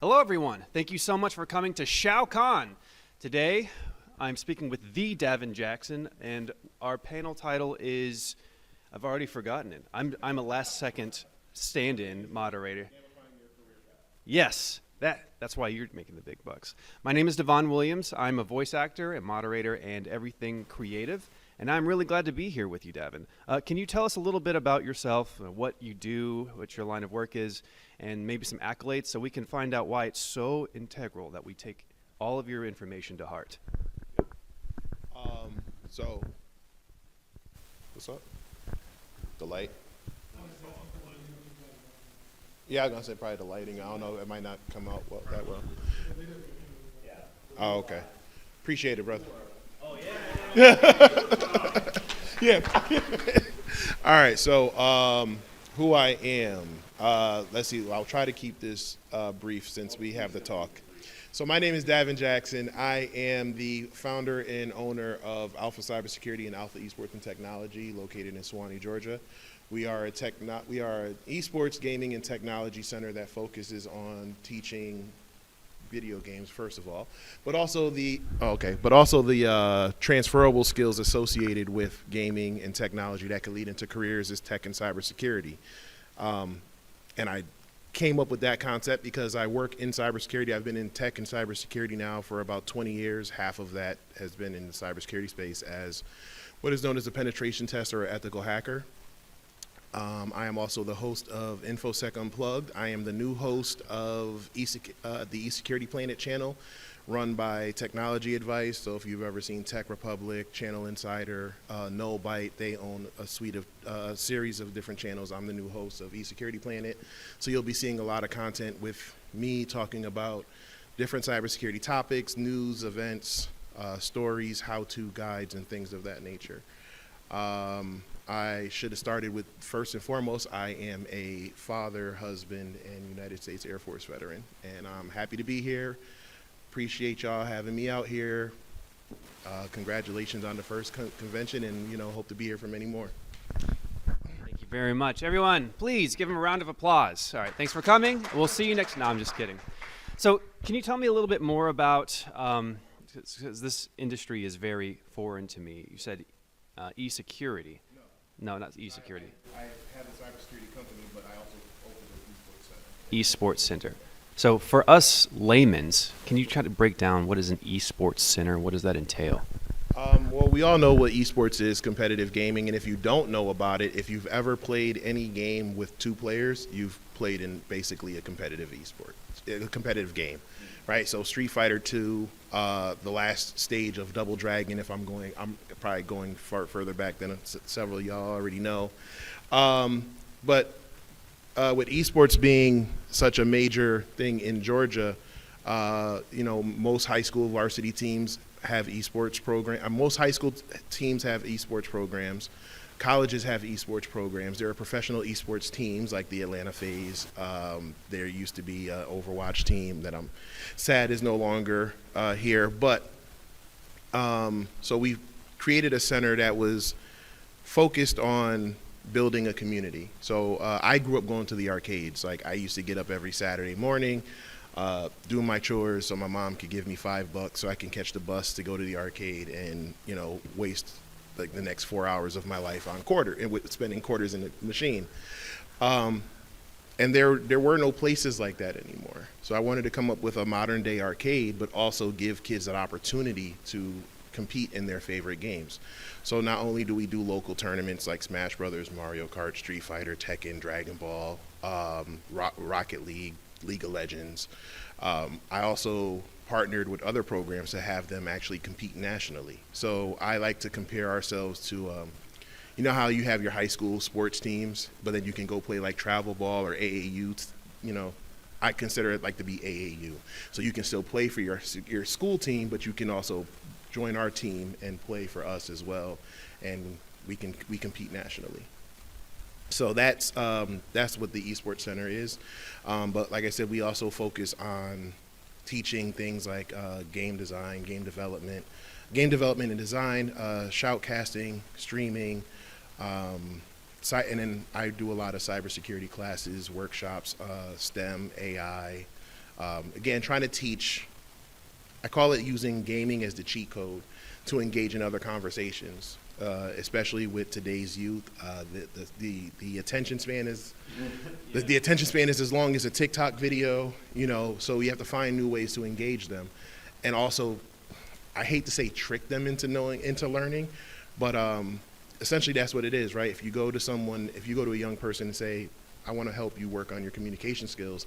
Hello, everyone. Thank you so much for coming to ShowCon. Today, I'm speaking with the Davin Jackson, and our panel title is, I've already forgotten it. I'm a last-second stand-in moderator. Yes, that's why you're making the big bucks. My name is Devon Williams. I'm a voice actor, a moderator, and everything creative, and I'm really glad to be here with you, Davin. Can you tell us a little bit about yourself, what you do, what your line of work is, and maybe some accolades so we can find out why it's so integral that we take all of your information to heart? So, what's up? The light? Yeah, I was gonna say probably the lighting. I don't know. It might not come out that well. Oh, okay. Appreciate it, brother. Oh yeah. Yeah. All right. So, who I am? Let's see. I'll try to keep this brief since we have the talk. So my name is Davin Jackson. I am the founder and owner of Alpha Cybersecurity and Alpha Esports and Technology, located in Suwanee, Georgia. We are an esports gaming and technology center that focuses on teaching video games, first of all, but also the transferable skills associated with gaming and technology that could lead into careers as tech and cybersecurity. And I came up with that concept because I work in cybersecurity. I've been in tech and cybersecurity now for about 20 years. Half of that has been in the cybersecurity space as what is known as a penetration tester or ethical hacker. I am also the host of InfoSec Unplugged. I am the new host of the eSecurity Planet channel, run by Technology Advice. So if you've ever seen Tech Republic, Channel Insider, No Byte, they own a series of different channels. I'm the new host of eSecurity Planet. So you'll be seeing a lot of content with me talking about different cybersecurity topics, news, events, stories, how-to guides, and things of that nature. I should have started with, first and foremost, I am a father, husband, and United States Air Force veteran. And I'm happy to be here. Appreciate y'all having me out here. Congratulations on the first convention, and hope to be here for many more. Thank you very much. Everyone, please give him a round of applause. All right, thanks for coming. We'll see you next. No, I'm just kidding. So can you tell me a little bit more about, because this industry is very foreign to me. You said e-security. No, not e-security. I have a cybersecurity company, but I also open an Esports center. So for us laymen's, can you try to break down what is an esports center? What does that entail? Well, we all know what esports is, competitive gaming, and if you don't know about it, if you've ever played any game with two players, you've played in basically a competitive a competitive game, right? So Street Fighter 2, the last stage of Double Dragon, I'm probably going further back than several of y'all already know. But with esports being such a major thing in Georgia, most high school varsity teams have esports programs. Most high school teams have esports programs. Colleges have esports programs. There are professional esports teams like the Atlanta FaZe. There used to be an Overwatch team that I'm sad is no longer here. But so we created a center that was focused on building a community. So I grew up going to the arcades. Like I used to get up every Saturday morning, doing my chores so my mom could give me $5 so I can catch the bus to go to the arcade and waste like the next 4 hours of my life on spending quarters in the machine. And there were no places like that anymore. So I wanted to come up with a modern day arcade, but also give kids an opportunity to compete in their favorite games. So not only do we do local tournaments like Smash Brothers, Mario Kart, Street Fighter, Tekken, Dragon Ball, Rocket League, League of Legends, I also partnered with other programs to have them actually compete nationally. So I like to compare ourselves to, how you have your high school sports teams, but then you can go play like travel ball or AAU. I consider it like to be AAU. So you can still play for your school team, but you can also join our team and play for us as well, and we compete nationally. So that's what the Esports Center is. But like I said, we also focus on teaching things like game design, game development and design, shoutcasting, streaming, and then I do a lot of cybersecurity classes, workshops, STEM, AI, Again, trying to teach, I call it using gaming as the cheat code to engage in other conversations, especially with today's youth. The attention span is the attention span is as long as a TikTok video, so we have to find new ways to engage them. And also, I hate to say trick them into learning, but essentially that's what it is, right? If you go to a young person and say, I want to help you work on your communication skills,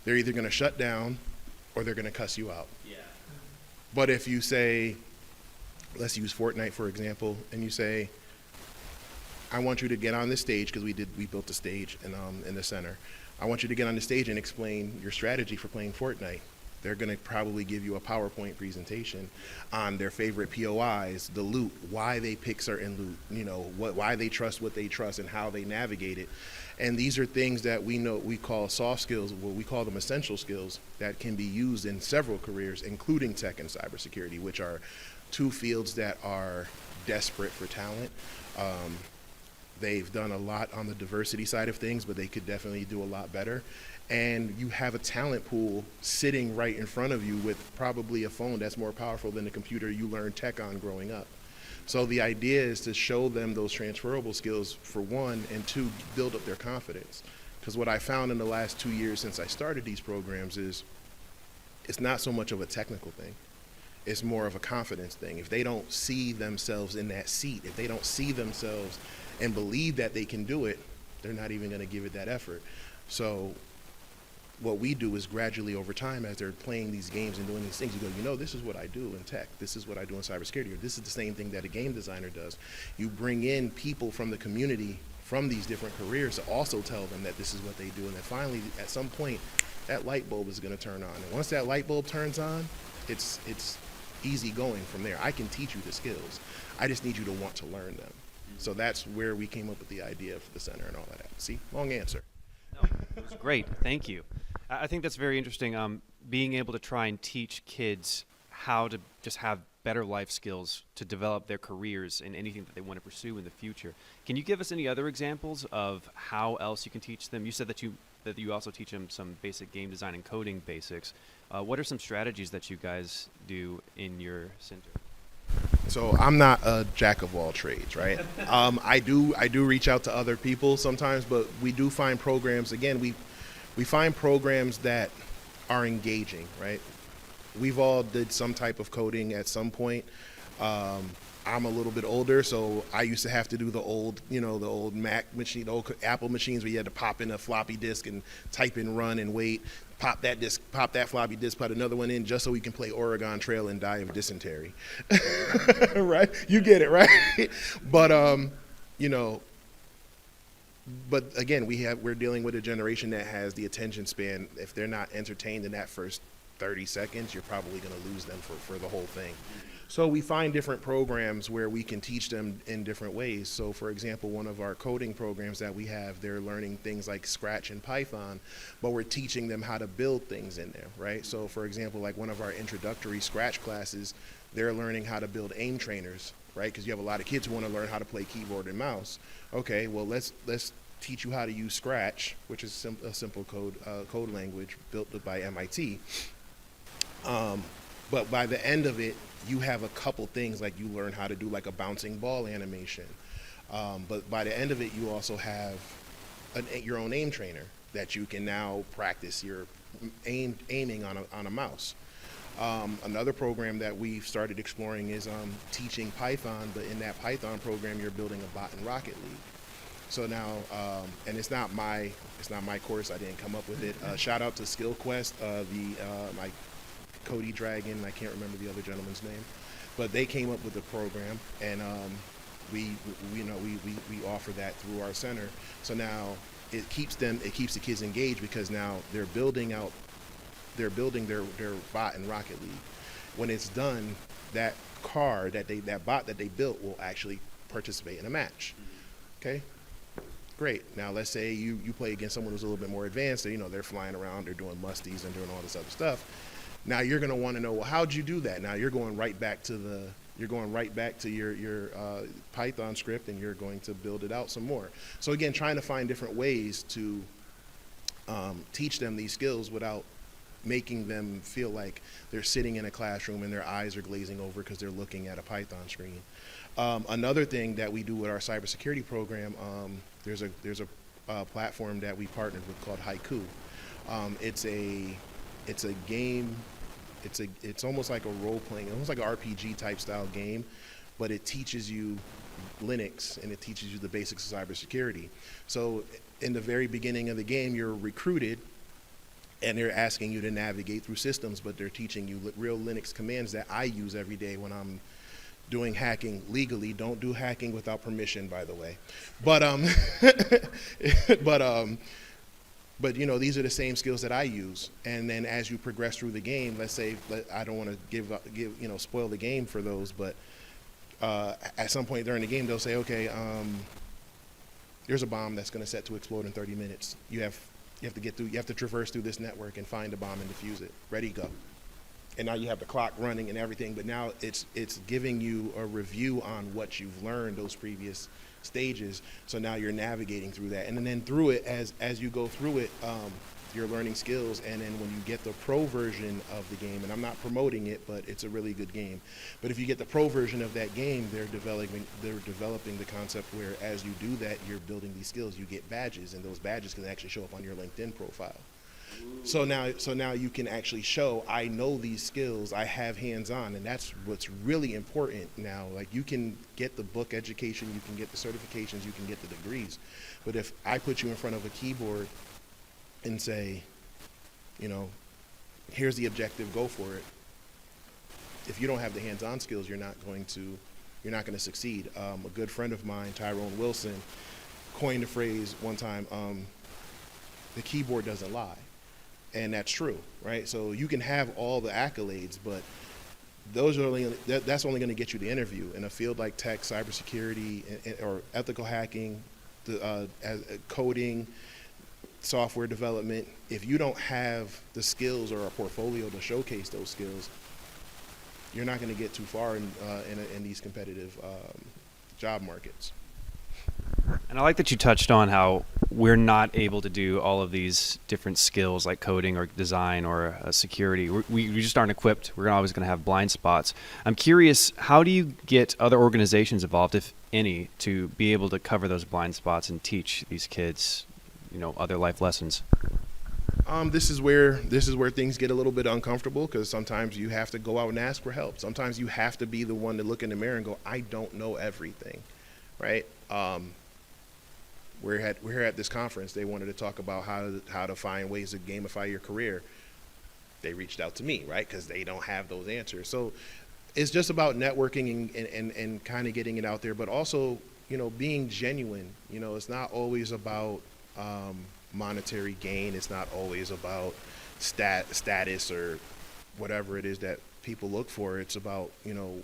they're either going to shut down or they're going to cuss you out. Yeah. But if you say, let's use Fortnite for example, and you say, I want you to get on this stage, because we built a stage in the center. I want you to get on the stage and explain your strategy for playing Fortnite. They're going to probably give you a PowerPoint presentation on their favorite POIs, the loot, why they pick certain loot, why they trust what they trust and how they navigate it. And these are things that we call soft skills, we call them essential skills that can be used in several careers, including tech and cybersecurity, which are two fields that are desperate for talent. They've done a lot on the diversity side of things, but they could definitely do a lot better. And you have a talent pool sitting right in front of you with probably a phone that's more powerful than the computer you learned tech on growing up. So the idea is to show them those transferable skills, for one, and two, build up their confidence. Because what I found in the last 2 years since I started these programs is it's not so much of a technical thing. It's more of a confidence thing. If they don't see themselves in that seat, if they don't see themselves and believe that they can do it, they're not even going to give it that effort. So what we do is gradually over time, as they're playing these games and doing these things, you go, this is what I do in tech, this is what I do in cybersecurity, or this is the same thing that a game designer does. You bring in people from the community from these different careers to also tell them that this is what they do, and then finally at some point that light bulb is going to turn on. And once that light bulb turns on, it's easy going from there. I can teach you the skills. I just need you to want to learn them. So that's where we came up with the idea for the center and all of that. See, long answer. No, it was great. Thank you. I think that's very interesting, being able to try and teach kids how to just have better life skills to develop their careers in anything that they want to pursue in the future. Can you give us any other examples of how else you can teach them? You said that you also teach them some basic game design and coding basics. What are some strategies that you guys do in your center? So I'm not a jack of all trades, right? I do reach out to other people sometimes, but we do find programs. Again, we find programs that are engaging, right? We've all did some type of coding at some point. I'm a little bit older, so I used to have to do the old Mac machine, the old Apple machines where you had to pop in a floppy disk and type in run and wait, pop that floppy disk, put another one in just so we can play Oregon Trail and die of dysentery. Right? You get it, right? But but again, we're dealing with a generation that has the attention span. If they're not entertained in that first 30 seconds, you're probably going to lose them for the whole thing. So we find different programs where we can teach them in different ways. So for example, one of our coding programs that we have, they're learning things like Scratch and Python, but we're teaching them how to build things in there, right? So for example, like one of our introductory Scratch classes, they're learning how to build aim trainers, right? Because you have a lot of kids who want to learn how to play keyboard and mouse. Okay, well let's teach you how to use Scratch, which is a simple code language built by MIT. But by the end of it, you have a couple things, like you learn how to do like a bouncing ball animation. But by the end of it, you also have your own aim trainer that you can now practice your aiming on a mouse. Another program that we've started exploring is teaching Python, but in that Python program, you're building a bot in Rocket League. So now, and it's not my course. I didn't come up with it. Shout out to SkillQuest, my Cody Dragon. I can't remember the other gentleman's name, but they came up with the program, and we offer that through our center. So now it keeps the kids engaged, because now they're building their bot in Rocket League. When it's done, that bot that they built will actually participate in a match. Okay. Great. Now let's say you play against someone who's a little bit more advanced. They're flying around, they're doing musties and doing all this other stuff. Now you're going to want to know, well, how'd you do that? Now you're going right back to your Python script, and you're going to build it out some more. So again, trying to find different ways to teach them these skills without making them feel like they're sitting in a classroom and their eyes are glazing over because they're looking at a Python screen. Another thing that we do with our cybersecurity program, there's a platform that we partnered with called Haiku. It's a game. It's almost like a role playing, almost like an RPG type style game, but it teaches you Linux and it teaches you the basics of cybersecurity. So in the very beginning of the game, you're recruited and they're asking you to navigate through systems, but they're teaching you real Linux commands that I use every day when I'm doing hacking legally. Don't do hacking without permission, by the way. But but you know, these are the same skills that I use. And then as you progress through the game, let's say, I don't want to give spoil the game for those, but at some point during the game, they'll say, okay, there's a bomb that's going to set to explode in 30 minutes. You have to traverse through this network and find a bomb and defuse it. Ready, go. And now you have the clock running and everything, but now it's giving you a review on what you've learned those previous stages. So now you're navigating through that, and then through it, as you go through it, you're learning skills. And then when you get the pro version of the game, and I'm not promoting it, but it's a really good game. But if you get the pro version of that game, they're developing the concept where as you do that, you're building these skills. You get badges, and those badges can actually show up on your LinkedIn profile. So now you can actually show, I know these skills, I have hands-on, and that's what's really important now. Like, you can get the book education, you can get the certifications, you can get the degrees, but if I put you in front of a keyboard and say, you know, here's the objective, go for it. If you don't have the hands-on skills, you're not going to succeed. A good friend of mine, Tyrone Wilson, coined the phrase one time, the keyboard doesn't lie. And that's true, right? So you can have all the accolades, but that's only going to get you the interview. In a field like tech, cybersecurity, or ethical hacking, coding, software development, if you don't have the skills or a portfolio to showcase those skills, you're not going to get too far in these competitive job markets. And I like that you touched on how we're not able to do all of these different skills like coding or design or security. We just aren't equipped. We're always going to have blind spots. I'm curious, how do you get other organizations involved, if any, to be able to cover those blind spots and teach these kids, you know, other life lessons? This is where things get a little bit uncomfortable, because sometimes you have to go out and ask for help. Sometimes you have to be the one to look in the mirror and go, I don't know everything, right? We're here at this conference. They wanted to talk about how to find ways to gamify your career. They reached out to me, right? Because they don't have those answers. So it's just about networking and kind of getting it out there, but also, you know, being genuine. You know, it's not always about monetary gain. It's not always about status or whatever it is that people look for. It's about, you know,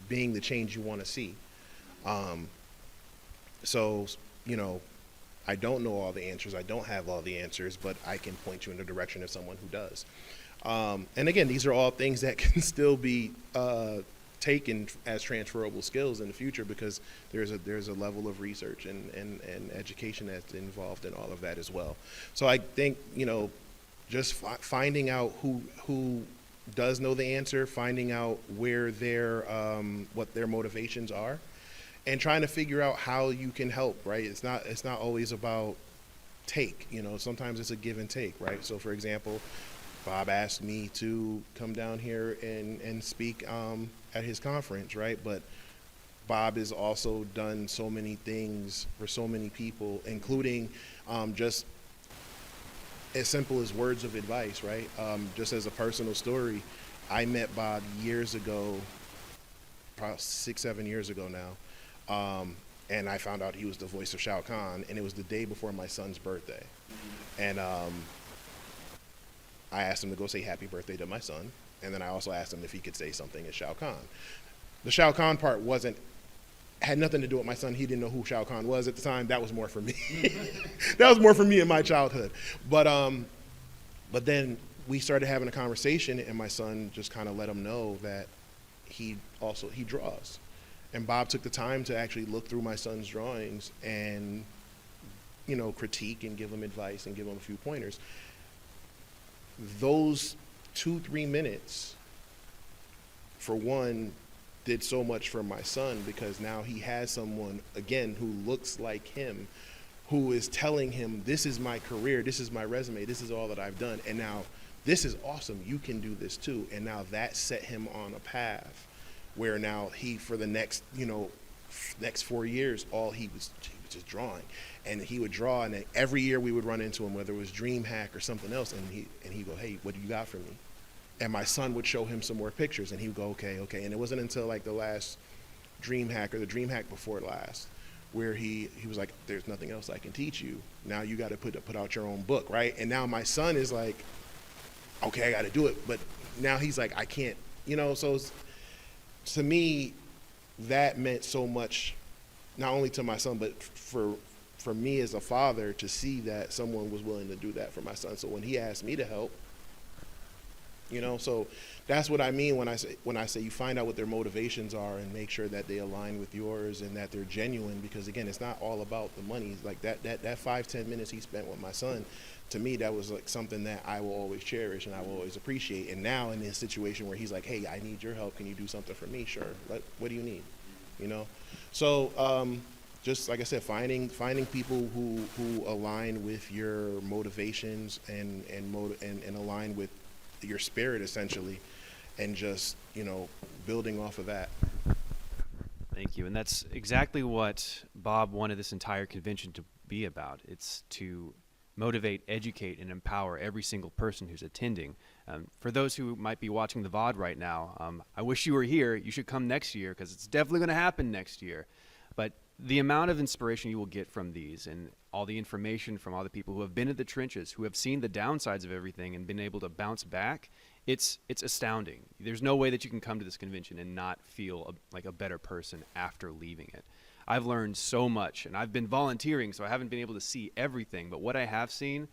being the change you want to see. So, you know, I don't know all the answers. I don't have all the answers, but I can point you in the direction of someone who does. And again, these are all things that can still be taken as transferable skills in the future, because there's a level of research and education that's involved in all of that as well. So I think, you know, just finding out who does know the answer, finding out where what their motivations are, and trying to figure out how you can help, right? It's not always about take, you know, sometimes it's a give and take, right? So for example, Bob asked me to come down here and speak at his conference, right? But Bob has also done so many things for so many people, including just as simple as words of advice, right? Just as a personal story, I met Bob years ago, probably 6-7 years ago now, and I found out he was the voice of Shao Kahn, and it was the day before my son's birthday. And I asked him to go say happy birthday to my son, and then I also asked him if he could say something as Shao Kahn. The Shao Kahn part had nothing to do with my son. He didn't know who Shao Kahn was at the time. That was more for me. That was more for me in my childhood. But then we started having a conversation, and my son just kind of let him know that he draws. And Bob took the time to actually look through my son's drawings and, you know, critique and give him advice and give him a few pointers. those 2-3 minutes, for one, did so much for my son, because now he has someone, again, who looks like him, who is telling him, this is my career, this is my resume, this is all that I've done, and now this is awesome, you can do this too. And now that set him on a path where now he, for the next 4 years, he was just drawing. And he would draw, and then every year we would run into him, whether it was DreamHack or something else, and he'd go, hey, what do you got for me? And my son would show him some more pictures, and he would go, okay. And it wasn't until like the last DreamHack, or the DreamHack before last, where he was like, there's nothing else I can teach you. Now you got to put out your own book, right? And now my son is like, okay, I got to do it. But now he's like, I can't, so to me, that meant so much, not only to my son, but for me as a father, to see that someone was willing to do that for my son. So when he asked me to help, so that's what I mean when I say you find out what their motivations are and make sure that they align with yours and that they're genuine, because again, it's not all about the money. Like that 5-10 minutes he spent with my son, to me, that was like something that I will always cherish and I will always appreciate. And now in this situation where he's like, hey, I need your help, can you do something for me? Sure. What do you need? So just like I said, finding people who align with your motivations and align with your spirit, essentially, and just building off of that. Thank you. And that's exactly what Bob wanted this entire convention to be about. It's to motivate, educate, and empower every single person who's attending. For those who might be watching the VOD right now, I wish you were here. You should come next year, because it's definitely going to happen next year. But the amount of inspiration you will get from these, and all the information from all the people who have been in the trenches, who have seen the downsides of everything and been able to bounce back, it's astounding. There's no way that you can come to this convention and not feel like a better person after leaving it. I've learned so much, and I've been volunteering, so I haven't been able to see everything. But what I have seen,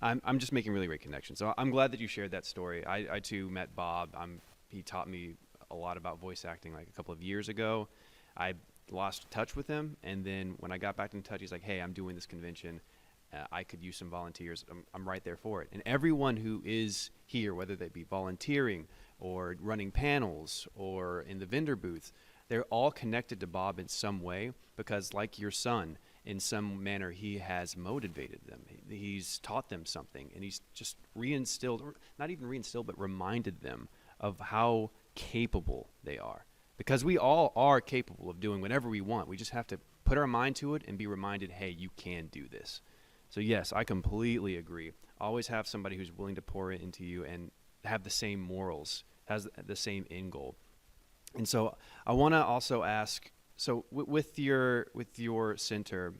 I'm just making really great connections. So I'm glad that you shared that story. I too met Bob. He taught me a lot about voice acting like a couple of years ago. I lost touch with him, and then when I got back in touch, he's like, hey, I'm doing this convention. I could use some volunteers. I'm right there for it. And everyone who is here, whether they be volunteering or running panels or in the vendor booth, they're all connected to Bob in some way, because like your son, in some manner, he has motivated them. He's taught them something, and he's just reinstilled, or not even reinstilled, but reminded them of how capable they are. Because we all are capable of doing whatever we want. We just have to put our mind to it and be reminded, hey, you can do this. So yes, I completely agree. Always have somebody who's willing to pour it into you and have the same morals, has the same end goal. And so I want to also ask, so with your center,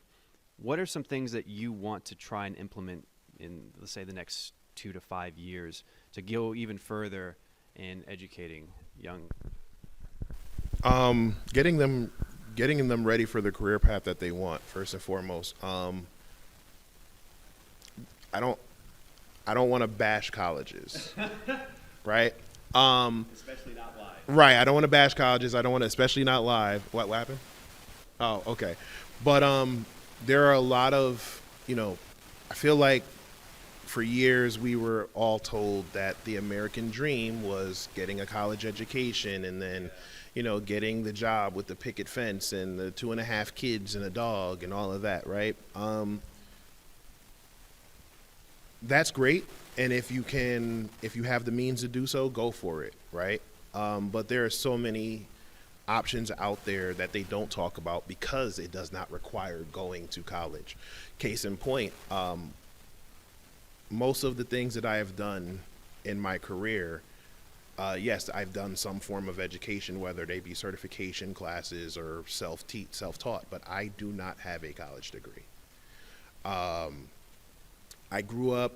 what are some things that you want to try and implement in, let's say, the next 2 to 5 years to go even further in educating young? Getting them ready for the career path that they want, first and foremost. I don't want to bash colleges, right? Especially not live. Right. I don't want to bash colleges. I don't want to, especially not live. What happened? Oh, okay. But there are a lot of, I feel like for years we were all told that the American dream was getting a college education and then, getting the job with the picket fence and the 2.5 kids and a dog and all of that, right? That's great. And if you have the means to do so, go for it, right? But there are so many options out there that they don't talk about because it does not require going to college. Case in point, most of the things that I have done in my career, yes, I've done some form of education, whether they be certification classes or self-taught, but I do not have a college degree. I grew up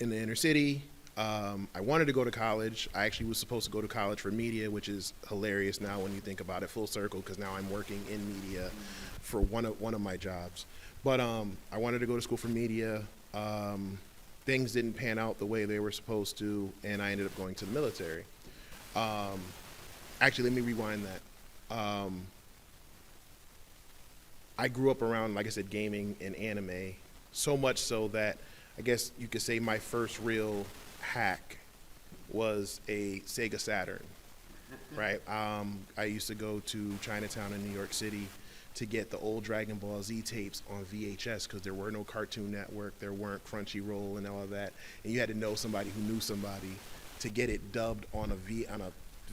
in the inner city. I wanted to go to college. I actually was supposed to go to college for media, which is hilarious now when you think about it full circle, because now I'm working in media for one of my jobs. But I wanted to go to school for media. Things didn't pan out the way they were supposed to, and I ended up going to the military. Actually, let me rewind that. I grew up around, like I said, gaming and anime, so much so that I guess you could say my first real hack was a Sega Saturn, right? I used to go to Chinatown in New York City to get the old Dragon Ball Z tapes on VHS because there were no Cartoon Network, there weren't Crunchyroll and all of that, and you had to know somebody who knew somebody to get it dubbed on a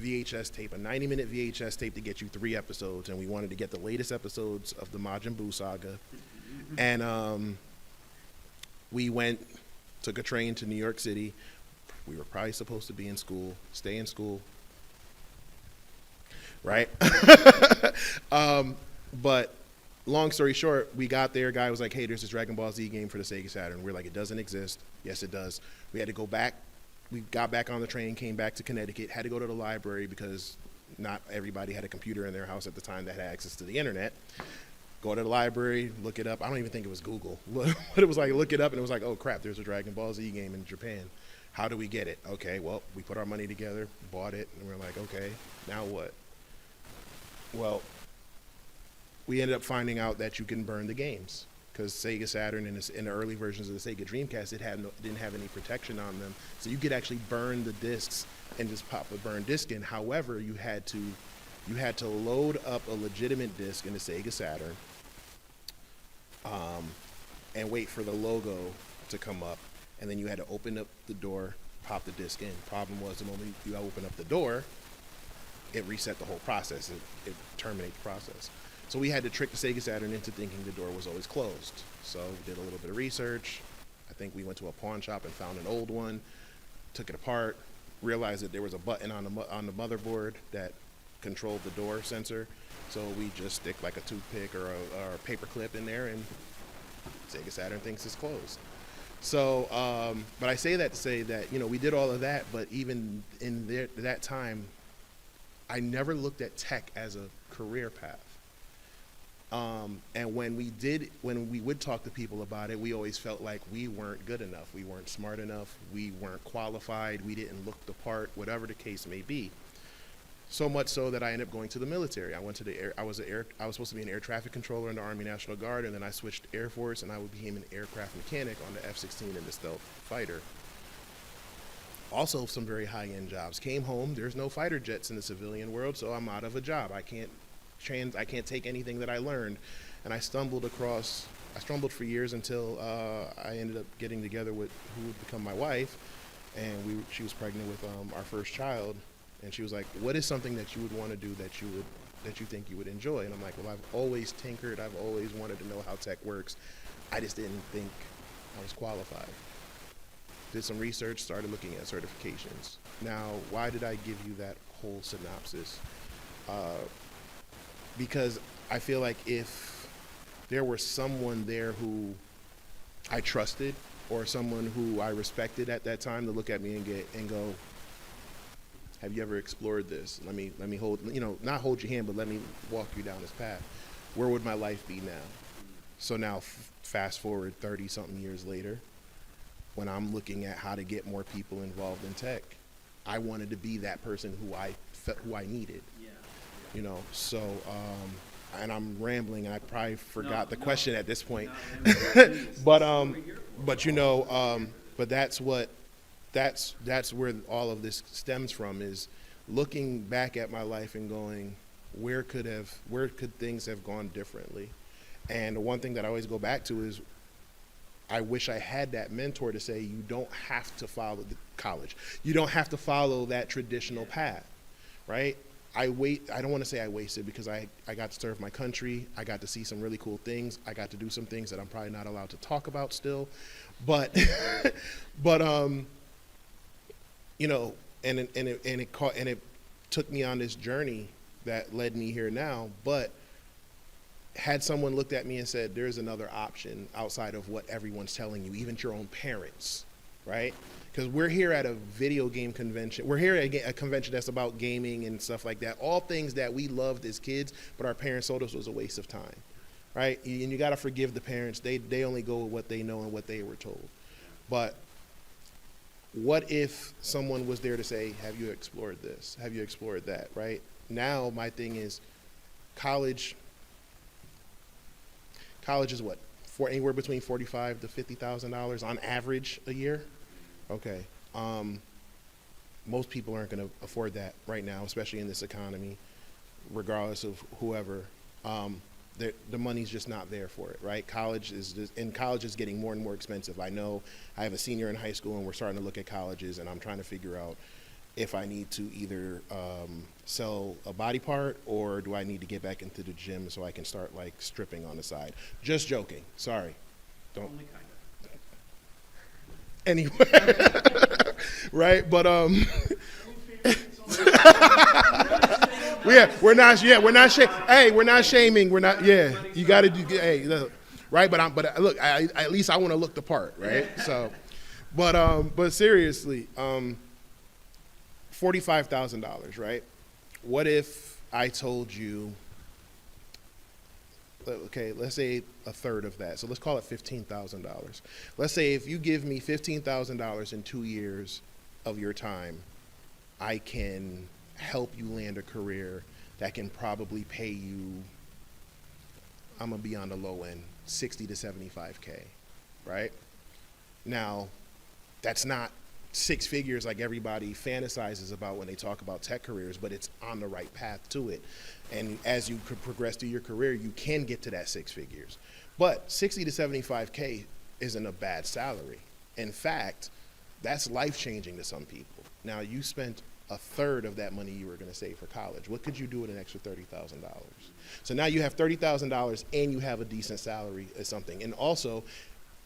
VHS tape, a 90-minute VHS tape to get you 3 episodes, and we wanted to get the latest episodes of the Majin Buu saga, and we took a train to New York City. We were probably supposed to be in school, stay in school, right? But long story short, we got there. Guy was like, hey, there's this Dragon Ball Z game for the Sega Saturn. We're like, it doesn't exist. Yes, it does. We had to go back. We got back on the train, came back to Connecticut, had to go to the library because not everybody had a computer in their house at the time that had access to the internet. Go to the library, look it up. I don't even think it was Google. But it was like, look it up, and it was like, oh, crap, there's a Dragon Ball Z game in Japan. How do we get it? Okay, well, we put our money together, bought it, and we're like, okay, now what? Well, we ended up finding out that you can burn the games because Sega Saturn and in the early versions of the Sega Dreamcast, didn't have any protection on them. So you could actually burn the discs and just pop a burned disc in. However, you had to load up a legitimate disc in the Sega Saturn and wait for the logo to come up. And then you had to open up the door, pop the disc in. Problem was, the moment you open up the door, it reset the whole process. It terminated the process. So we had to trick the Sega Saturn into thinking the door was always closed. So we did a little bit of research. I think we went to a pawn shop and found an old one, took it apart, realized that there was a button on the motherboard that controlled the door sensor. So we just stick like a toothpick or a paper clip in there, and Sega Saturn thinks it's closed. So, but I say that to say that, we did all of that, but even in that time, I never looked at tech as a career path. And when we would talk to people about it, we always felt like we weren't good enough. We weren't smart enough. We weren't qualified. We didn't look the part, whatever the case may be. So much so that I ended up going to the military. I went to the I was supposed to be an air traffic controller in the Army National Guard, and then I switched to Air Force, and I became an aircraft mechanic on the F-16 and the stealth fighter. Also, some very high-end jobs. Came home. There's no fighter jets in the civilian world, so I'm out of a job. I can't take anything that I learned, and I stumbled for years until I ended up getting together with who would become my wife, and she was pregnant with our first child, and she was like, "What is something that you would want to do that you think you would enjoy?" And I'm like, "Well, I've always tinkered. I've always wanted to know how tech works. I just didn't think I was qualified." Did some research, started looking at certifications. Now, why did I give you that whole synopsis? Because I feel like if there were someone there who I trusted or someone who I respected at that time to look at me and go, "Have you ever explored this? Let me hold, not hold your hand, but let me walk you down this path. Where would my life be now?" So now fast forward 30 something years later, when I'm looking at how to get more people involved in tech, I wanted to be that person who I needed. So, and I'm rambling, and I probably forgot the question at this point. But that's where all of this stems from, is looking back at my life and going, where could things have gone differently? And the one thing that I always go back to is, I wish I had that mentor to say, you don't have to follow the college. You don't have to follow that traditional path, right? I don't want to say I wasted, because I got to serve my country. I got to see some really cool things. I got to do some things that I'm probably not allowed to talk about still, but it took me on this journey that led me here now. But had someone looked at me and said, there's another option outside of what everyone's telling you, even your own parents, right? Because we're here at a video game convention. We're here at a convention that's about gaming and stuff like that. All things that we loved as kids, but our parents told us was a waste of time, right? And you got to forgive the parents. They only go with what they know and what they were told. But what if someone was there to say, have you explored this? Have you explored that, right? Now my thing is, college is what, for anywhere between $45,000 to $50,000 on average a year. Okay. Most people aren't going to afford that right now, especially in this economy, regardless of whoever. The money's just not there for it, right? College is getting more and more expensive. I know I have a senior in high school, and we're starting to look at colleges, and I'm trying to figure out if I need to either sell a body part, or do I need to get back into the gym so I can start like stripping on the side. Just joking. Sorry. Don't. Only kind of. Anyway, right? But we're not shaming. We're not. Yeah, you got to do. Hey, look, right? But look, at least I want to look the part, right? So, but seriously, $45,000, right? What if I told you, okay, let's say a third of that. So let's call it $15,000. Let's say if you give me $15,000 in 2 years of your time, I can help you land a career that can probably pay you, I'm gonna be on the low end, 60 to 75K, right? Now, that's not six figures like everybody fantasizes about when they talk about tech careers, but it's on the right path to it. And as you could progress through your career, you can get to that six figures. But 60 to 75K isn't a bad salary. In fact, that's life-changing to some people. Now, you spent a third of that money you were going to save for college. What could you do with an extra $30,000? So now you have $30,000 and you have a decent salary or something. And also,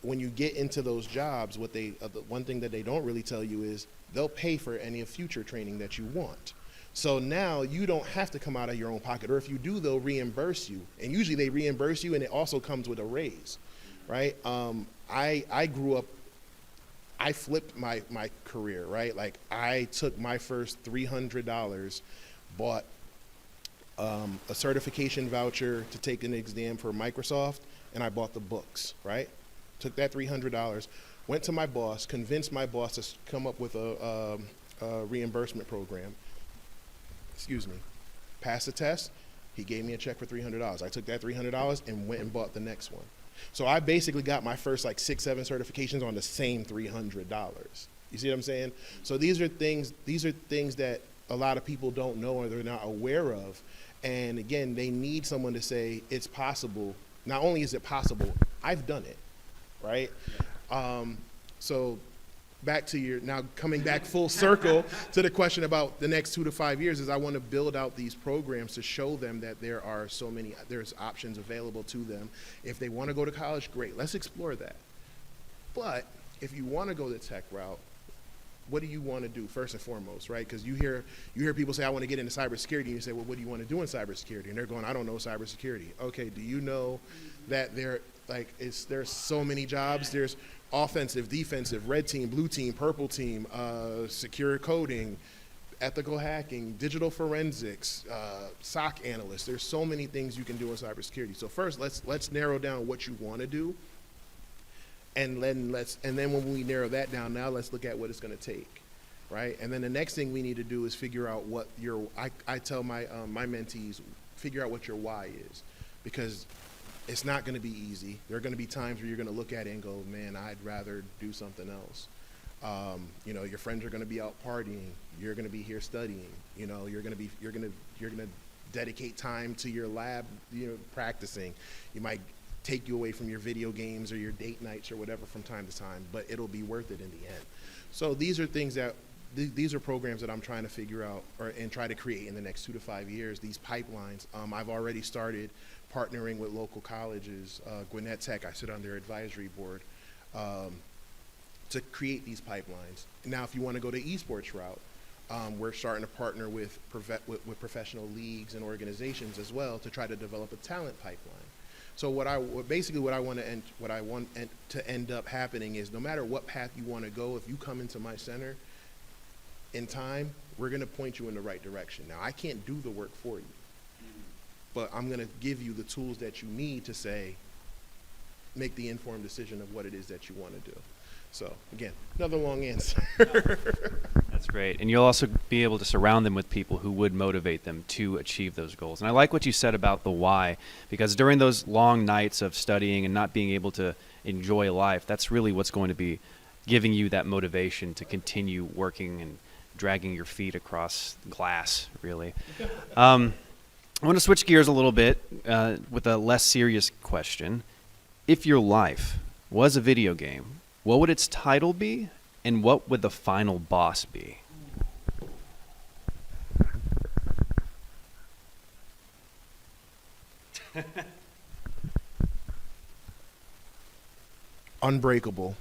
when you get into those jobs, the one thing that they don't really tell you is they'll pay for any future training that you want. So now you don't have to come out of your own pocket, or if you do, they'll reimburse you. And usually they reimburse you, and it also comes with a raise, right? I grew up, I flipped my career, right? Like I took my first $300, bought a certification voucher to take an exam for Microsoft, and I bought the books, right? Took that $300, went to my boss, convinced my boss to come up with a reimbursement program. Excuse me. Passed the test. He gave me a check for $300. I took that $300 and went and bought the next one. So I basically got my first like 6, 7 certifications on the same $300. You see what I'm saying? So these are things that a lot of people don't know or they're not aware of. And again, they need someone to say it's possible. Not only is it possible, I've done it. Right? So back to now coming back full circle to the question about the next 2 to 5 years is I want to build out these programs to show them that there's options available to them. If they want to go to college, great, let's explore that. But if you want to go the tech route, what do you want to do first and foremost, right? Because you hear people say, I want to get into cybersecurity, and you say, well, what do you want to do in cybersecurity? And they're going, I don't know cybersecurity. Okay, do you know that there's so many jobs? There's offensive, defensive, red team, blue team, purple team, secure coding, ethical hacking, digital forensics, SOC analyst. There's so many things you can do in cybersecurity. So first, let's narrow down what you want to do, and then when we narrow that down, now let's look at what it's going to take, right? And then the next thing we need to do is figure out what I tell my mentees, figure out what your why is, because it's not going to be easy. There are going to be times where you're going to look at it and go, man, I'd rather do something else. Your friends are going to be out partying. You're going to be here studying. You're going to dedicate time to your lab, practicing. You might take you away from your video games or your date nights or whatever from time to time, but it'll be worth it in the end. So these are things that these are programs that I'm trying to figure out and try to create in the next 2 to 5 years. These pipelines. I've already started partnering with local colleges, Gwinnett Tech, I sit on their advisory board, to create these pipelines. Now, if you want to go the esports route, we're starting to partner with professional leagues and organizations as well to try to develop a talent pipeline. So what I want to end up happening is no matter what path you want to go, if you come into my center in time, we're going to point you in the right direction. Now, I can't do the work for you, but I'm going to give you the tools that you need to make the informed decision of what it is that you want to do. So again, another long answer. That's That's great. And you'll also be able to surround them with people who would motivate them to achieve those goals. And I like what you said about the why, because during those long nights of studying and not being able to enjoy life, that's really what's going to be giving you that motivation to continue working and dragging your feet across glass, really. I want to switch gears a little bit with a less serious question. If your life was a video game, what would its title be, and what would the final boss be? Unbreakable.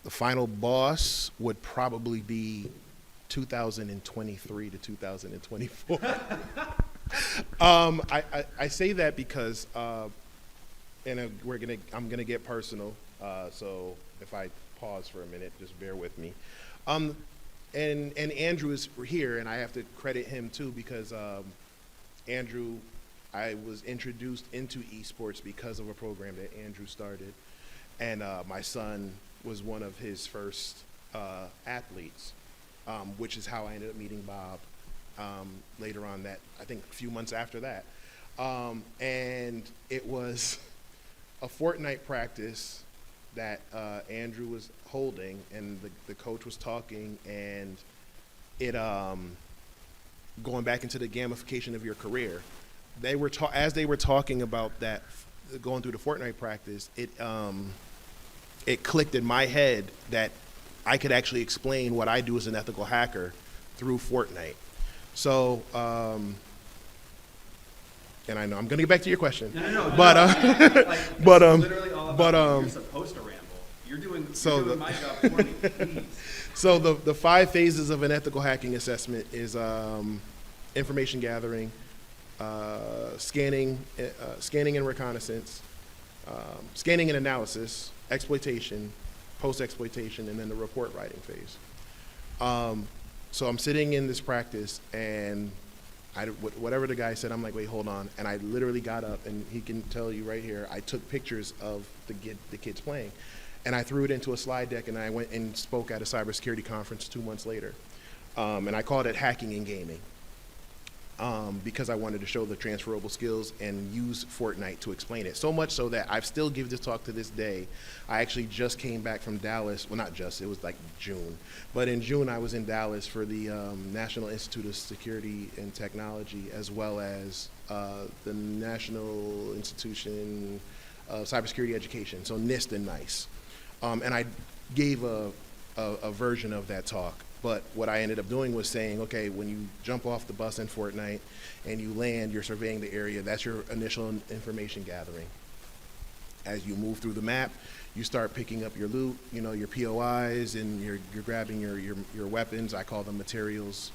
The final boss would probably be 2023 to 2024. I say that because, I'm gonna get personal. So if I pause for a minute, just bear with me. And Andrew is here, and I have to credit him too, because Andrew, I was introduced into esports because of a program that Andrew started, and my son was one of his first athletes, which is how I ended up meeting Bob later on, that I think a few months after that. And it was a Fortnite practice that Andrew was holding, and the coach was talking, and it going back into the gamification of your career. They were as they were talking about that, going through the Fortnite practice, it clicked in my head that I could actually explain what I do as an ethical hacker through Fortnite. So, and I know I'm gonna get back to your question, but you're supposed to ramble. You're doing my job for me, please. So the 5 phases of an ethical hacking assessment is information gathering, scanning and reconnaissance, scanning and analysis, exploitation, post-exploitation, and then the report writing phase. So I'm sitting in this practice, and whatever the guy said, I'm like, wait, hold on. And I literally got up, and he can tell you right here, I took pictures of the kids playing, and I threw it into a slide deck, and I went and spoke at a cybersecurity conference 2 months later. And I called it Hacking in Gaming. Because I wanted to show the transferable skills and use Fortnite to explain it. So much so that I still give this talk to this day. I actually just came back from Dallas. Well, not just, it was like June. But in June, I was in Dallas for the National Institute of Security and Technology, as well as the National Institution of Cybersecurity Education, so NIST and NICE. And I gave a version of that talk. But what I ended up doing was saying, okay, when you jump off the bus in Fortnite and you land, you're surveying the area. That's your initial information gathering. As you move through the map, you start picking up your loot, your POIs, and you're grabbing your weapons. I call them materials.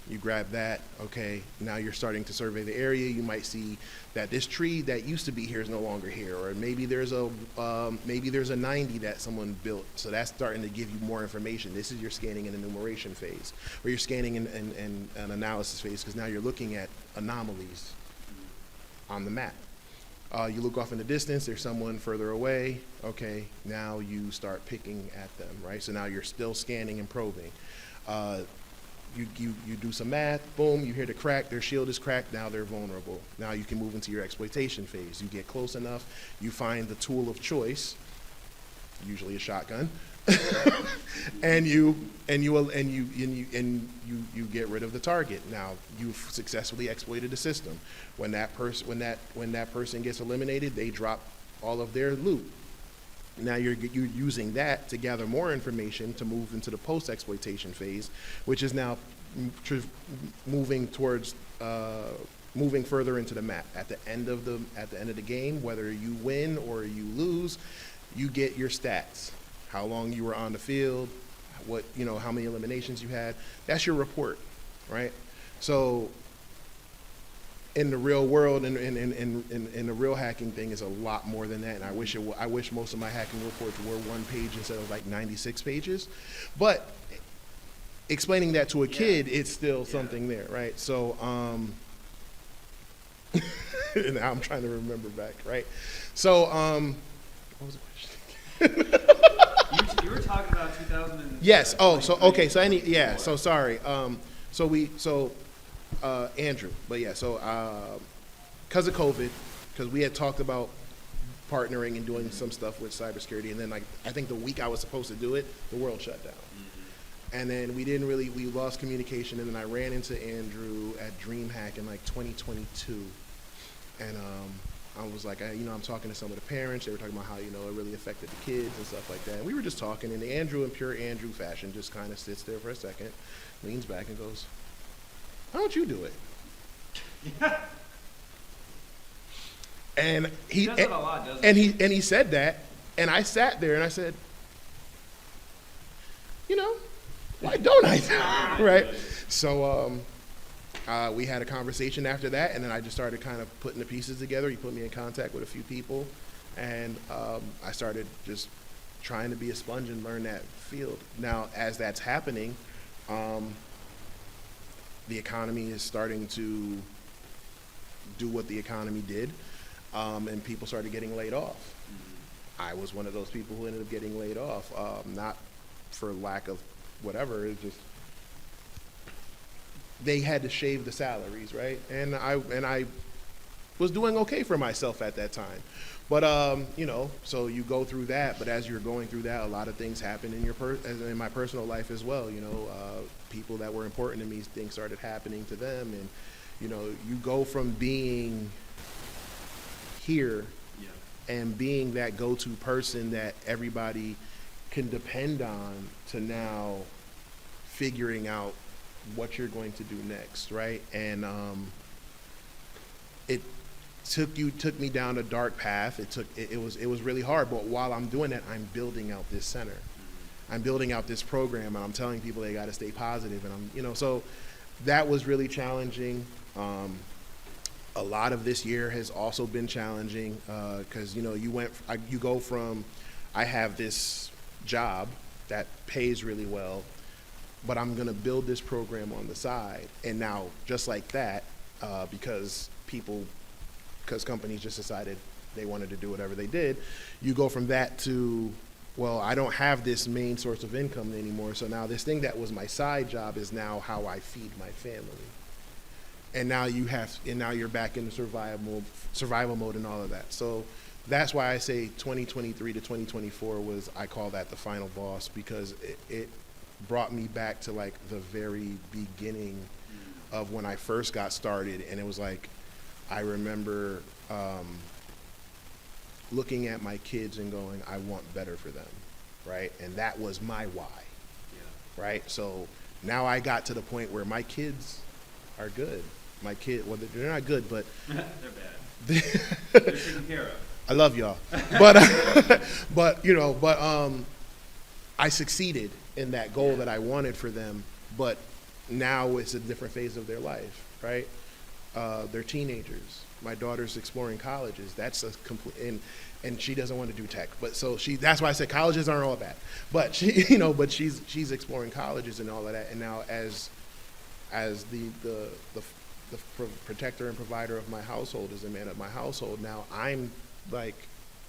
You grab that, okay, now you're starting to survey the area. You might see that this tree that used to be here is no longer here, or maybe there's a 90 that someone built, so that's starting to give you more information. This is your scanning and enumeration phase, or your scanning and analysis phase, because now you're looking at anomalies on the map. You look off in the distance, there's someone further away, okay, now you start picking at them, right? So now you're still scanning and probing. You do some math, boom, you hear the crack, their shield is cracked, now they're vulnerable. Now you can move into your exploitation phase. You get close enough, you find the tool of choice, usually a shotgun, and you get rid of the target. Now you've successfully exploited the system. When that person gets eliminated, they drop all of their loot. Now you're using that to gather more information to move into the post-exploitation phase, which is now moving towards moving further into the map. At the end of the game, whether you win or you lose, you get your stats. How long you were on the field, how many eliminations you had. That's your report, right? So in the real world, and in the real hacking thing is a lot more than that. And I wish most of my hacking reports were 1 page instead of like 96 pages. But explaining that to a kid, it's still something there, right? So now I'm trying to remember back, right? So what was the question? You were talking about 2000. Yes. Oh, so okay. So yeah. So sorry. Andrew. But yeah. So because of COVID, because we had talked about partnering and doing some stuff with cybersecurity, and then like I think the week I was supposed to do it, the world shut down. And then we lost communication, and then I ran into Andrew at DreamHack in like 2022, and I was like, I'm talking to some of the parents. They were talking about how, it really affected the kids and stuff like that. And we were just talking, and Andrew, in pure Andrew fashion, just kind of sits there for a second, leans back and goes, "Why don't you do it?" Yeah. And he does it a lot, doesn't he? he said that, and I sat there and I said, why don't I? Right? So we had a conversation after that, and then I just started kind of putting the pieces together. He put me in contact with a few people, and I started just trying to be a sponge and learn that field. Now, as that's happening, the economy is starting to do what the economy did, and people started getting laid off. I was one of those people who ended up getting laid off, not for lack of whatever, it's just they had to shave the salaries, right? And I was doing okay for myself at that time. But so you go through that, but as you're going through that, a lot of things happen in my personal life as well. People that were important to me, things started happening to them, and you go from being here and being that go-to person that everybody can depend on to now figuring out what you're going to do next, right? And it took me down a dark path. It was really hard, but while I'm doing that, I'm building out this center. I'm building out this program, and I'm telling people they got to stay positive, and so that was really challenging. A lot of this year has also been challenging because you go from I have this job that pays really well, but I'm going to build this program on the side, and now just like that, because companies just decided they wanted to do whatever they did, you go from that to, well, I don't have this main source of income anymore, so now this thing that was my side job is now how I feed my family. And now you're back in the survival mode and all of that. So that's why I say 2023 to 2024 I call that the final boss, because it brought me back to like the very beginning of when I first got started. And it was like, I remember looking at my kids and going, I want better for them, right? And that was my why, right? So now I got to the point where my kids are good. Well, they're not good, but they're bad. They're taken care of. I love y'all, but I succeeded in that goal that I wanted for them. But now it's a different phase of their life, right? They're teenagers. My daughter's exploring colleges. That's a complete, and she doesn't want to do tech, but so that's why I said colleges aren't all bad. But she's exploring colleges and all of that. And now as the protector and provider of my household, as a man of my household, now I'm like,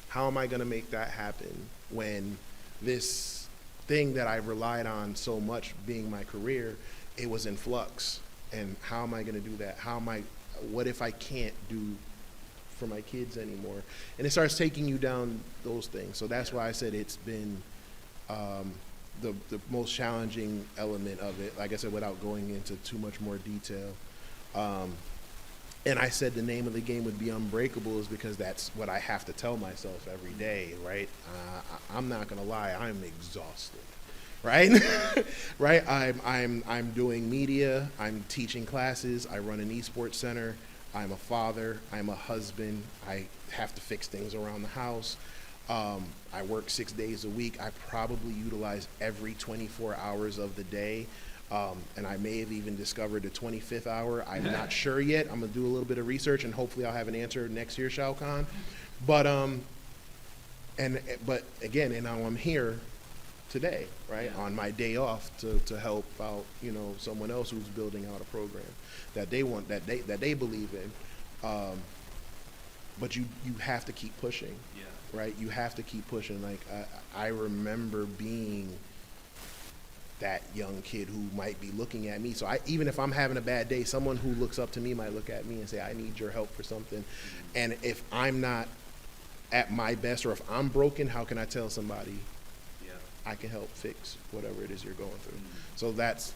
how am I going to make that happen when this thing that I relied on so much, being my career, it was in flux? And how am I going to do that? What if I can't do for my kids anymore? And it starts taking you down those things. So that's why I said it's been the most challenging element of it, like I said, without going into too much more detail. And I said the name of the game would be Unbreakable is because that's what I have to tell myself every day, right? I'm not gonna lie, I'm exhausted, right? Right? I'm doing media, I'm teaching classes, I run an esports center, I'm a father, I'm a husband, I have to fix things around the house. I work 6 days a week. I probably utilize every 24 hours of the day. And I may have even discovered the 25th hour. I'm not sure yet. I'm going to do a little bit of research, and hopefully I'll have an answer next year, Shao Kahn. But again, and now I'm here today, right, on my day off to help out, someone else who's building out a program that they want, that they believe in. But you have to keep pushing, right? You have to keep pushing. Like I remember being that young kid who might be looking at me. So even if I'm having a bad day, someone who looks up to me might look at me and say, I need your help for something. And if I'm not at my best, or if I'm broken, how can I tell somebody I can help fix whatever it is you're going through? So that's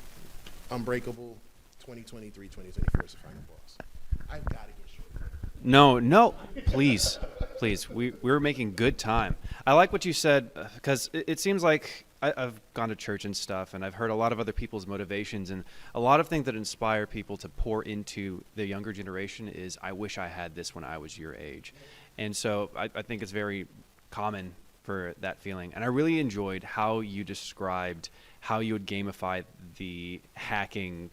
Unbreakable 2023, 2024 is the final boss. I've got to get short. No, please. We're making good time. I like what you said, because it seems like I've gone to church and stuff, and I've heard a lot of other people's motivations, and a lot of things that inspire people to pour into the younger generation is, I wish I had this when I was your age. And so I think it's very common for that feeling. And I really enjoyed how you described how you would gamify the hacking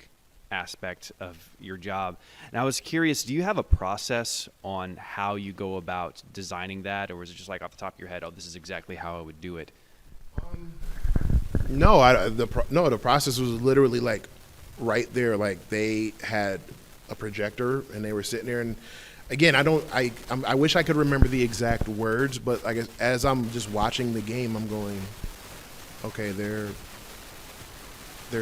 aspect of your job. And I was curious, do you have a process on how you go about designing that, or is it just like off the top of your head, oh, this is exactly how I would do it? No, the process was literally like right there. Like they had a projector and they were sitting there, and again, I wish I could remember the exact words, but I guess as I'm just watching the game, I'm going, okay, they're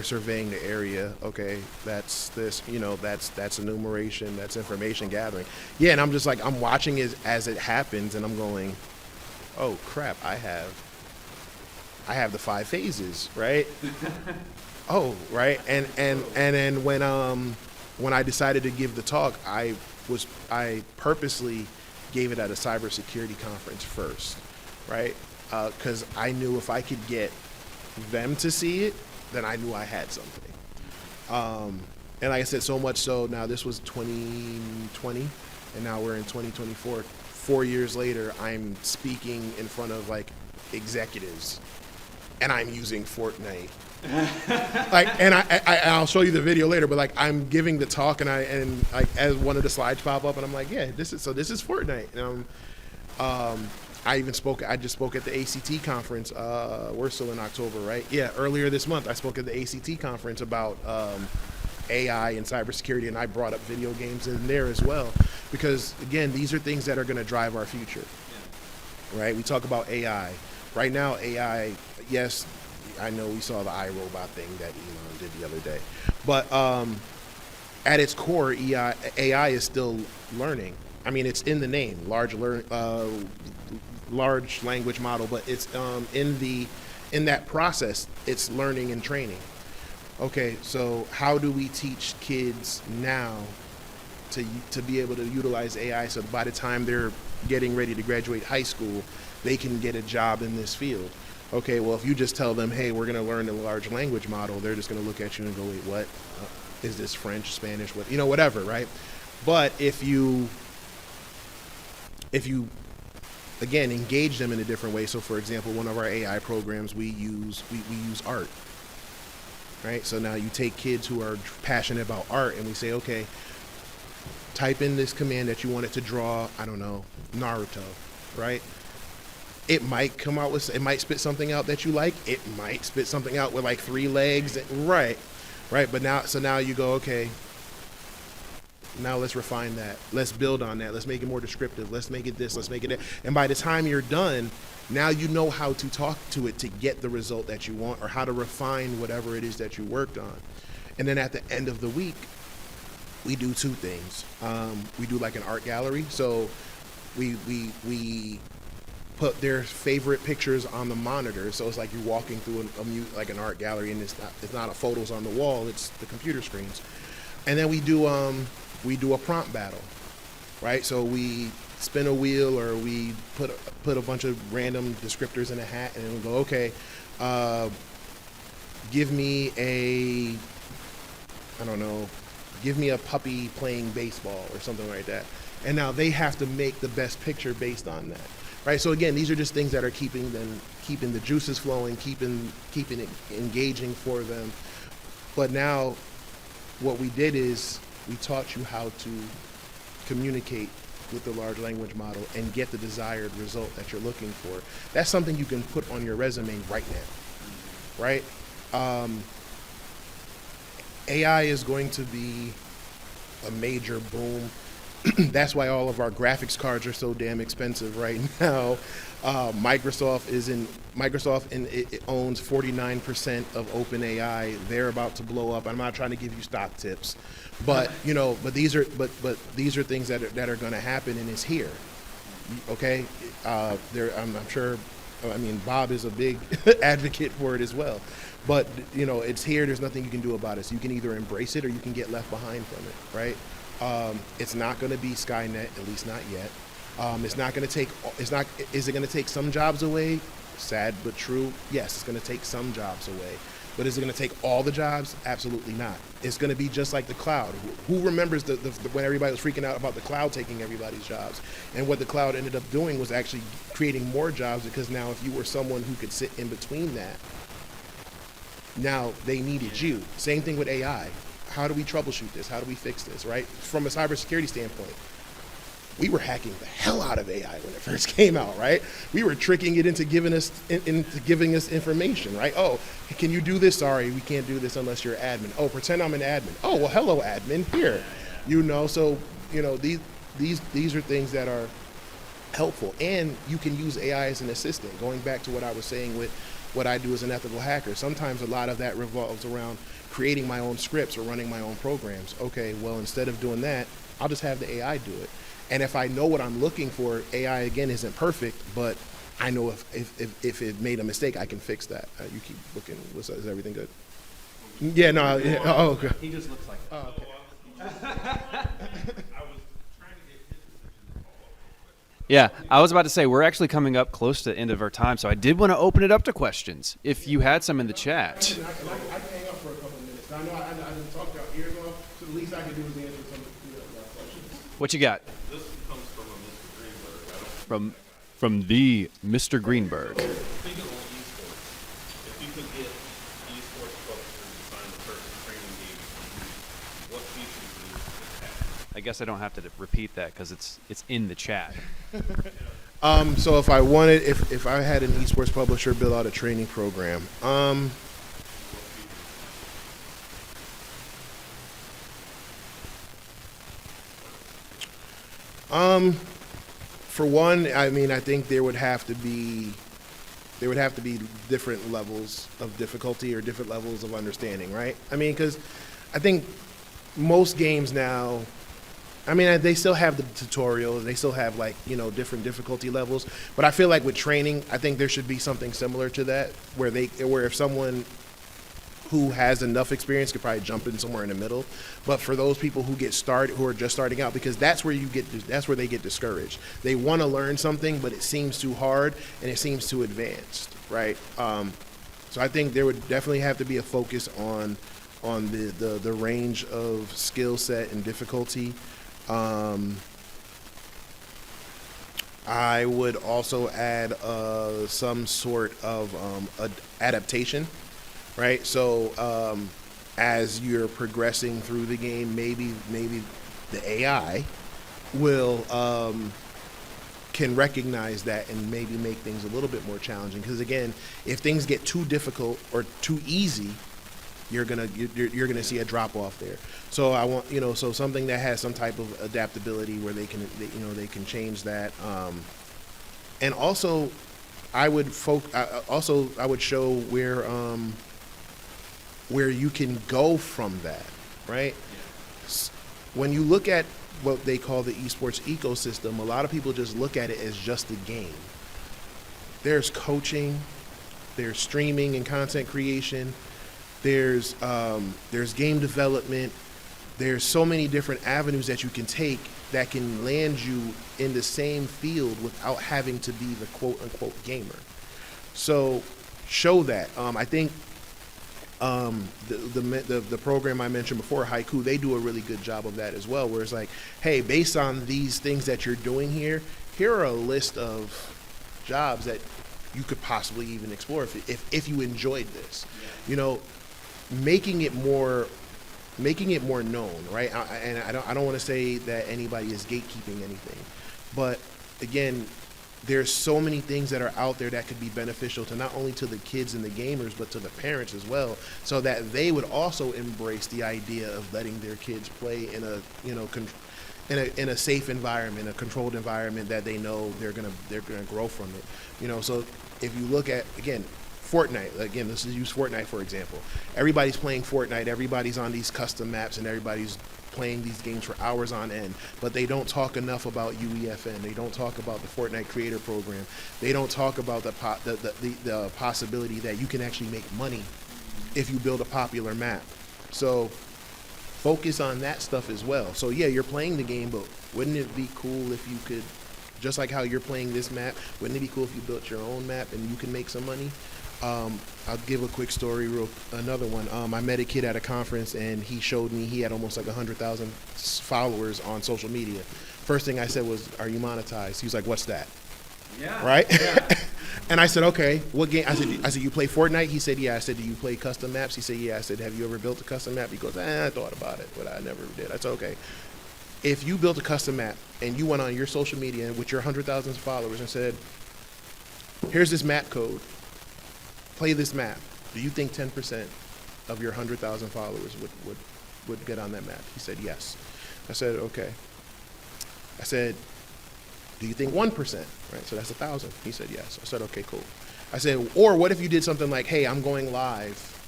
surveying the area. Okay, that's this, that's enumeration, that's information gathering. Yeah, and I'm just like, I'm watching it as it happens, and I'm going, oh crap, I have the 5 phases, right? Oh, right. And then when I decided to give the talk, I purposely gave it at a cybersecurity conference first, right? Because I knew if I could get them to see it, then I knew I had something. And like I said, so much so now this was 2020, and now we're in 2024. 4 years later, I'm speaking in front of like executives, and I'm using Fortnite. I'll show you the video later, but like I'm giving the talk, and like as one of the slides pop up, and I'm like, yeah, this is Fortnite. And I just spoke at the ACT conference. We're still in October, right? Yeah, earlier this month I spoke at the ACT conference about AI and cybersecurity, and I brought up video games in there as well, because again, these are things that are going to drive our future, right? We talk about AI. Right now, AI, yes, I know we saw the iRobot thing that Elon did the other day, but at its core, AI is still learning. I mean, it's in the name, large language model, but it's in that process, it's learning and training. Okay, so how do we teach kids now to be able to utilize AI so by the time they're getting ready to graduate high school, they can get a job in this field? Okay, well, if you just tell them, hey, we're going to learn the large language model, they're just going to look at you and go, wait, what? Is this French, Spanish, what? Whatever, right? But if you again engage them in a different way, so for example, one of our AI programs, we use art, right? So now you take kids who are passionate about art, and we say, okay, type in this command that you want it to draw, I don't know, Naruto, right? It might spit something out that you like. It might spit something out with like 3 legs, right? But now you go, okay, now let's refine that. Let's build on that. Let's make it more descriptive. Let's make it this, let's make it that. And by the time you're done, now you know how to talk to it to get the result that you want, or how to refine whatever it is that you worked on. And then at the end of the week, we do 2 things. We do like an art gallery. So we put their favorite pictures on the monitor, so it's like you're walking through like an art gallery, and it's not a photos on the wall, it's the computer screens. And then we do a prompt battle, right? So we spin a wheel, or we put a bunch of random descriptors in a hat, and then we go, okay, give me a puppy playing baseball or something like that. And now they have to make the best picture based on that. Right, so again, these are just things that are keeping the juices flowing, keeping it engaging for them. But now, what we did is we taught you how to communicate with the large language model and get the desired result that you're looking for. That's something you can put on your resume right now, right? AI is going to be a major boom That's why all of our graphics cards are so damn expensive right now. Microsoft it owns 49% of OpenAI. They're about to blow up. I'm not trying to give you stock tips, but these are things that are going to happen, and it's here. Okay, I'm sure. I mean, Bob is a big advocate for it as well. But it's here. There's nothing you can do about it. So you can either embrace it or you can get left behind from it, right? It's not going to be Skynet, at least not yet. It's not going to take. Is it going to take some jobs away? Sad but true. Yes, it's going to take some jobs away. But is it going to take all the jobs? Absolutely not. It's going to be just like the cloud. Who remembers when everybody was freaking out about the cloud taking everybody's jobs? And what the cloud ended up doing was actually creating more jobs, because now if you were someone who could sit in between that, now they needed you. Same thing with AI. How do we troubleshoot this? How do we fix this, right? From a cybersecurity standpoint, we were hacking the hell out of AI when it first came out, right? We were tricking it into giving us information, right? Oh, can you do this? Sorry, we can't do this unless you're admin. Oh, pretend I'm an admin. Oh, well, hello, admin. Here, So these are things that are helpful, and you can use AI as an assistant. Going back to what I was saying with what I do as an ethical hacker, sometimes a lot of that revolves around creating my own scripts or running my own programs. Okay, well, instead of doing that, I'll just have the AI do it. And if I know what I'm looking for, AI again isn't perfect, but I know if it made a mistake, I can fix that. You keep looking. Is everything good? Yeah, no. Yeah, oh, okay. He just looks like that. Oh, okay. Yeah, I was about to say, we're actually coming up close to the end of our time, so I did want to open it up to questions, if you had some in the chat. I can hang up for a couple of minutes. I know I didn't talk your ears off, so the least I can do is answer some questions. What you got? This comes from a Mr. Greenberg. From the Mr. Greenberg. Thinking on esports, if you could get esports publishers to sign the personal training game, what features do it have? I guess I don't have to repeat that because it's in the chat. So if I had an esports publisher build out a training program, for one, I mean, I think there would have to be different levels of difficulty or different levels of understanding, right? I mean, because I think most games now, I mean, they still have the tutorials, they still have different difficulty levels, but I feel like with training, I think there should be something similar to that, where if someone who has enough experience could probably jump in somewhere in the middle. But for those people who are just starting out, because that's where they get discouraged. They want to learn something, but it seems too hard and it seems too advanced, right? So I think there would definitely have to be a focus on the range of skill set and difficulty. I would also add some sort of adaptation. Right, so as you're progressing through the game, maybe the AI can recognize that and maybe make things a little bit more challenging. Because again, if things get too difficult or too easy, you're gonna see a drop off there. So I want so something that has some type of adaptability where they can change that, and also I would show where you can go from that, right? When you look at what they call the esports ecosystem, a lot of people just look at it as just a game. There's coaching, there's streaming and content creation, there's game development, there's so many different avenues that you can take that can land you in the same field without having to be the quote unquote gamer. So show that. I think the program I mentioned before, Haiku, they do a really good job of that as well, where it's like, hey, based on these things that you're doing here are a list of jobs that you could possibly even explore if you enjoyed this. Making it more known, right? I don't want to say that anybody is gatekeeping anything, but again, there's so many things that are out there that could be beneficial to not only to the kids and the gamers, but to the parents as well, so that they would also embrace the idea of letting their kids play in a in a safe environment, a controlled environment that they know they're gonna grow from it. So if you look at, again, Fortnite, again, let's just use Fortnite for example. Everybody's playing Fortnite, everybody's on these custom maps, and everybody's playing these games for hours on end, but they don't talk enough about UEFN. They don't talk about the Fortnite Creator Program. They don't talk about the possibility that you can actually make money if you build a popular map. So focus on that stuff as well. So yeah, you're playing the game, but wouldn't it be cool if you could, just like how you're playing this map, wouldn't it be cool if you built your own map and you can make some money? I'll give a quick story, another one. I met a kid at a conference, and he showed me he had almost like 100,000 followers on social media. First thing I said was, "Are you monetized?" He was like, "What's that?" Yeah. Right? Yeah. And I said, "Okay, what game?" I said, "You play Fortnite?" He said, "Yeah." I said, "Do you play custom maps?" He said, "Yeah." I said, "Have you ever built a custom map?" He goes, "I thought about it, but I never did." I said, "Okay. If you built a custom map and you went on your social media with your 100,000 followers and said, 'Here's this map code. Play this map.' Do you think 10% of your 100,000 followers would get on that map?" He said, "Yes." I said, "Okay." I said, "Do you think 1%? Right, so that's 1,000. He said, "Yes." I said, "Okay, cool." I said, "Or what if you did something like, 'Hey, I'm going live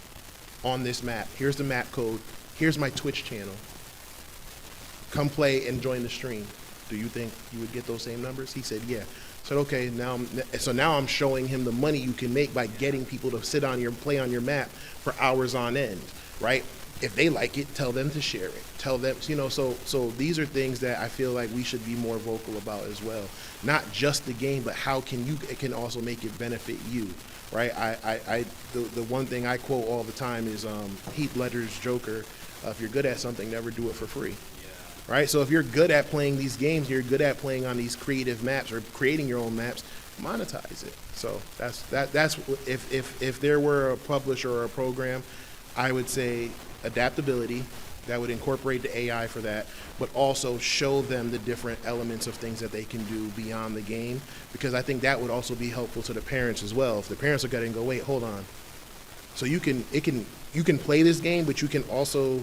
on this map. Here's the map code. Here's my Twitch channel. Come play and join the stream.' Do you think you would get those same numbers?" He said, "Yeah." I said, "Okay, now I'm showing him the money you can make by getting people to play on your map for hours on end, right? If they like it, tell them to share it. Tell them, so these are things that I feel like we should be more vocal about as well. Not just the game, but how it can also make it benefit you, right? The one thing I quote all the time is Heath Ledger's Joker, if you're good at something, never do it for free. Right? So if you're good at playing these games, you're good at playing on these creative maps or creating your own maps, monetize it. So that's if there were a publisher or a program, I would say adaptability, that would incorporate the AI for that, but also show them the different elements of things that they can do beyond the game, because I think that would also be helpful to the parents as well. If the parents are going to go, "Wait, hold on. So you can play this game, but you can also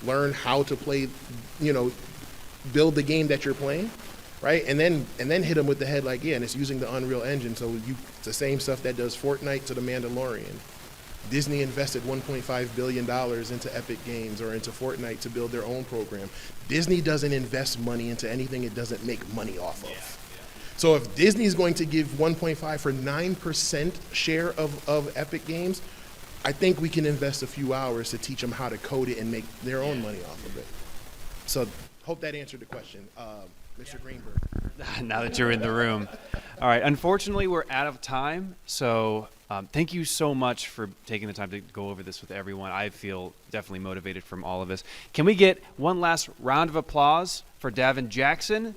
learn how to play, build the game that you're playing," right? And then hit them with the head like, yeah, and it's using the Unreal Engine. So it's the same stuff that does Fortnite to the Mandalorian. Disney invested $1.5 billion into Epic Games or into Fortnite to build their own program. Disney doesn't invest money into anything it doesn't make money off of. So if Disney is going to give 1.5 for 9% share of Epic Games, I think we can invest a few hours to teach them how to code it and make their own money off of it. So hope that answered the question, Mr. Greenberg. Now that you're in the room. All right. Unfortunately, we're out of time. So thank you so much for taking the time to go over this with everyone. I feel definitely motivated from all of this. Can we get one last round of applause for Davin Jackson?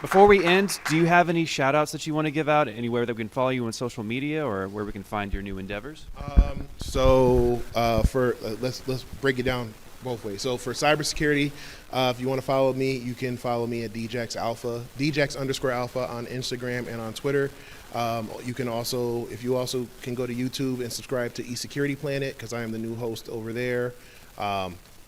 Before we end, do you have any shout outs that you want to give out? Anywhere that we can follow you on social media or where we can find your new endeavors? Let's break it down both ways. So for cybersecurity, if you want to follow me, you can follow me at DJaxAlpha, DJax_Alpha on Instagram and on Twitter. You can also, if you also can go to YouTube and subscribe to eSecurity Planet, because I am the new host over there.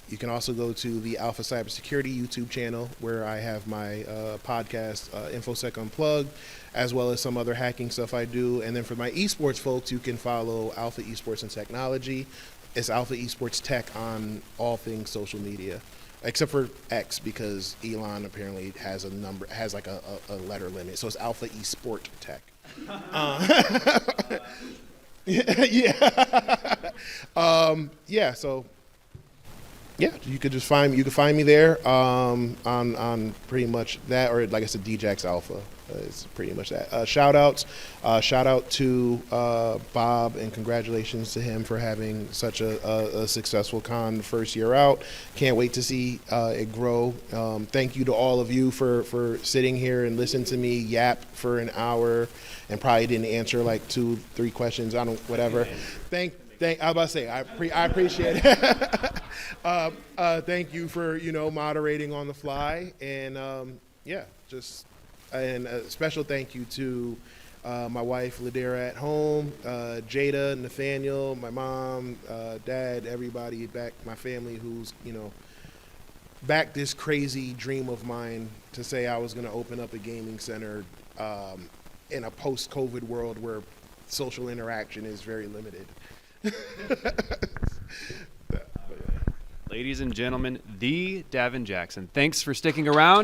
You can also go to the Alpha Cybersecurity YouTube channel, where I have my podcast, InfoSec Unplugged, as well as some other hacking stuff I do. And then for my esports folks, you can follow Alpha Esports and Technology. It's Alpha Esports Tech on all things social media, except for X, because Elon apparently has like a letter limit. So it's Alpha Esport Tech. So yeah, you could just find me there on pretty much that, or like I said, DJax Alpha. It's pretty much that. Shout out to Bob, and congratulations to him for having such a successful con first year out. Can't wait to see it grow. Thank you to all of you for sitting here and listening to me yap for an hour and probably didn't answer like 2-3 questions. Whatever. I was about to say, I appreciate it. Thank you for, moderating on the fly. And, and a special thank you to my wife Ladera at home, Jada, Nathaniel, my mom, dad, everybody back, my family who's, back this crazy dream of mine to say I was going to open up a gaming center in a post-COVID world where social interaction is very limited. Ladies and gentlemen, the Davin Jackson. Thanks for sticking around.